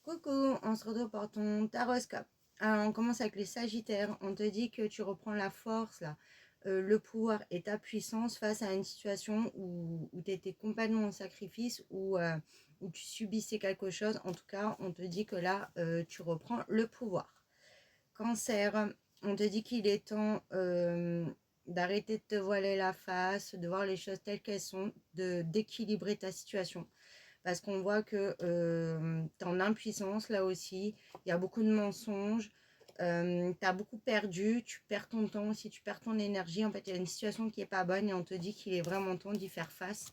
Coucou, on se retrouve pour ton taroscope. Alors, on commence avec les Sagittaires. On te dit que tu reprends la force, là, le pouvoir et ta puissance face à une situation où tu étais complètement en sacrifice, où tu subissais quelque chose. En tout cas, on te dit que là, tu reprends le pouvoir. Cancer, on te dit qu'il est temps d'arrêter de te voiler la face, de voir les choses telles qu'elles sont, d'équilibrer ta situation parce qu'on voit que tu es en impuissance là aussi, il y a beaucoup de mensonges, tu as beaucoup perdu, tu perds ton temps aussi, tu perds ton énergie, en fait il y a une situation qui n'est pas bonne et on te dit qu'il est vraiment temps d'y faire face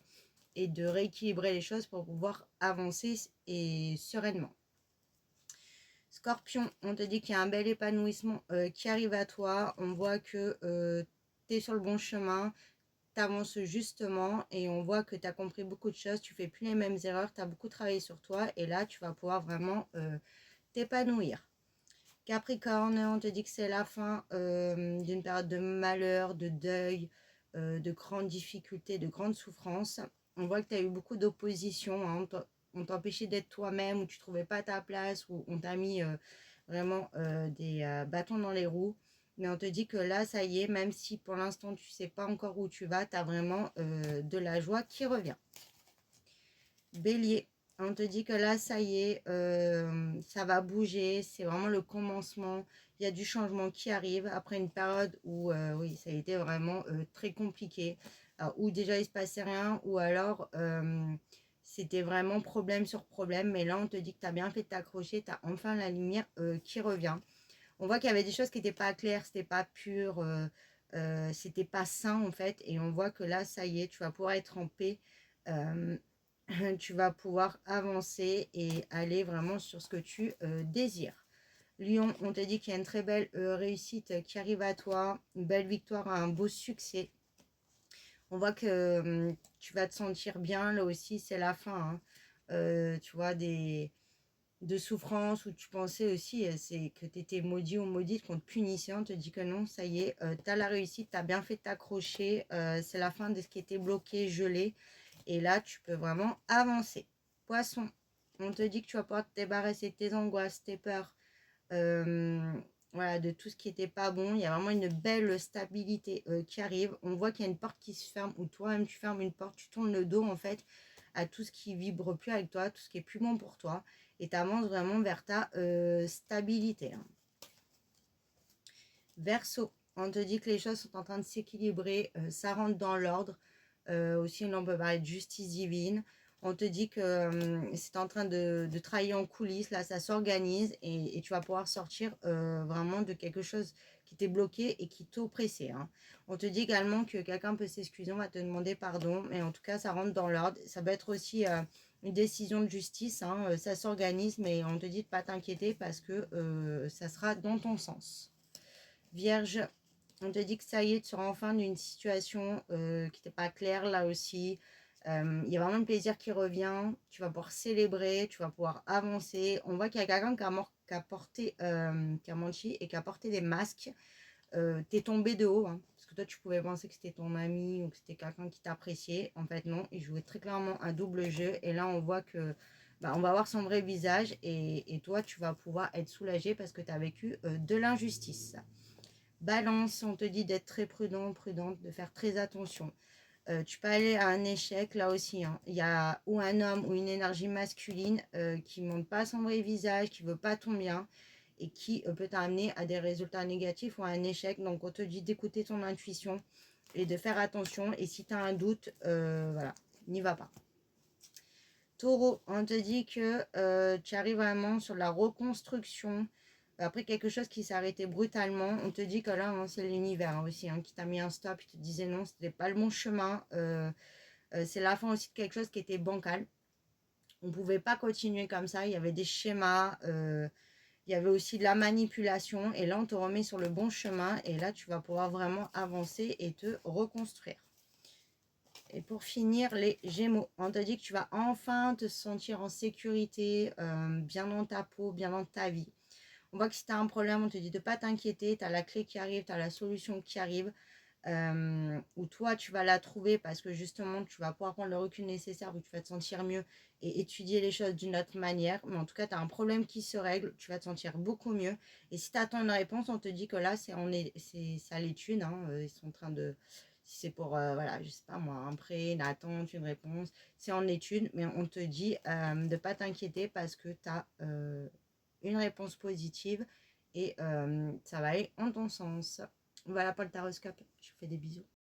et de rééquilibrer les choses pour pouvoir avancer et sereinement. Scorpion, on te dit qu'il y a un bel épanouissement qui arrive à toi, on voit que tu es sur le bon chemin, avances justement et on voit que tu as compris beaucoup de choses, tu fais plus les mêmes erreurs, tu as beaucoup travaillé sur toi et là tu vas pouvoir vraiment t'épanouir. Capricorne, on te dit que c'est la fin d'une période de malheur, de deuil, de grandes difficultés, de grandes souffrances. On voit que tu as eu beaucoup d'opposition, hein, on t'a empêché d'être toi-même, ou tu trouvais pas ta place, ou on t'a mis vraiment des bâtons dans les roues. Mais on te dit que là, ça y est, même si pour l'instant tu sais pas encore où tu vas, tu as vraiment de la joie qui revient. Bélier, on te dit que là, ça y est, ça va bouger, c'est vraiment le commencement. Il y a du changement qui arrive après une période où, oui, ça a été vraiment très compliqué, où déjà il se passait rien, ou alors c'était vraiment problème sur problème. Mais là, on te dit que tu as bien fait de t'accrocher, tu as enfin la lumière qui revient. On voit qu'il y avait des choses qui n'étaient pas claires, c'était pas pur, c'était pas sain en fait. Et on voit que là, ça y est, tu vas pouvoir être en paix. euh, tu vas pouvoir avancer et aller vraiment sur ce que tu désires. Lion, on te dit qu'il y a une très belle réussite qui arrive à toi, une belle victoire, un beau succès. On voit que tu vas te sentir bien, là aussi, c'est la fin. Hein. Tu vois, de souffrance où tu pensais aussi c'est que tu étais maudit ou maudite, qu'on te punissait, on te dit que non, ça y est, tu as la réussite, tu as bien fait de t'accrocher, c'est la fin de ce qui était bloqué, gelé. Et là, tu peux vraiment avancer. Poisson, on te dit que tu vas pouvoir te débarrasser de tes angoisses, tes peurs, euh, voilà, de tout ce qui n'était pas bon. Il y a vraiment une belle stabilité qui arrive. On voit qu'il y a une porte qui se ferme ou toi-même tu fermes une porte, tu tournes le dos en fait à tout ce qui vibre plus avec toi, tout ce qui est plus bon pour toi et tu avances vraiment vers ta stabilité. Hein. Verseau, on te dit que les choses sont en train de s'équilibrer, ça rentre dans l'ordre. Aussi, on peut parler de justice divine. On te dit que c'est en train de travailler en coulisses, là, ça s'organise et tu vas pouvoir sortir vraiment de quelque chose qui t'est bloqué et qui t'oppressait. Hein. On te dit également que quelqu'un peut s'excuser, on va te demander pardon, mais en tout cas, ça rentre dans l'ordre. Ça peut être aussi une décision de justice, hein, ça s'organise, mais on te dit de ne pas t'inquiéter parce que ça sera dans ton sens. Vierge, on te dit que ça y est, tu seras enfin d'une situation qui n'était pas claire là aussi. Il y a vraiment le plaisir qui revient. Tu vas pouvoir célébrer, tu vas pouvoir avancer. On voit qu'il y a quelqu'un qui a porté, qui a menti et qui a porté des masques. T'es tombé de haut, hein, parce que toi tu pouvais penser que c'était ton ami ou que c'était quelqu'un qui t'appréciait. En fait non, il jouait très clairement un double jeu. Et là on voit que on va voir son vrai visage et toi tu vas pouvoir être soulagé parce que tu as vécu de l'injustice. Balance, on te dit d'être très prudent, prudente, de faire très attention. Tu peux aller à un échec là aussi. Hein. Il y a ou un homme ou une énergie masculine qui ne montre pas son vrai visage, qui ne veut pas ton bien et qui peut t'amener à des résultats négatifs ou à un échec. Donc on te dit d'écouter ton intuition et de faire attention. Et si tu as un doute, voilà, n'y va pas. Taureau, on te dit que tu arrives vraiment sur la reconstruction. Après quelque chose qui s'est arrêté brutalement, on te dit que là, hein, c'est l'univers aussi hein, qui t'a mis un stop, qui te disait non, c'était pas le bon chemin. C'est la fin aussi de quelque chose qui était bancal. On ne pouvait pas continuer comme ça, il y avait des schémas, il y avait aussi de la manipulation. Et là, on te remet sur le bon chemin et là, tu vas pouvoir vraiment avancer et te reconstruire. Et pour finir, les Gémeaux, on te dit que tu vas enfin te sentir en sécurité, bien dans ta peau, bien dans ta vie. On voit que si tu as un problème, on te dit de ne pas t'inquiéter, tu as la clé qui arrive, tu as la solution qui arrive. où toi, tu vas la trouver parce que justement, tu vas pouvoir prendre le recul nécessaire, où tu vas te sentir mieux et étudier les choses d'une autre manière. Mais en tout cas, tu as un problème qui se règle, tu vas te sentir beaucoup mieux. Et si tu attends une réponse, on te dit que là, c'est à l'étude. Hein, ils sont en train de... Si c'est pour, voilà, je sais pas moi, un prêt, une attente, une réponse, c'est en étude. Mais on te dit de ne pas t'inquiéter parce que tu as une réponse positive et ça va aller en ton sens. Voilà pour le taroscope. Je vous fais des bisous.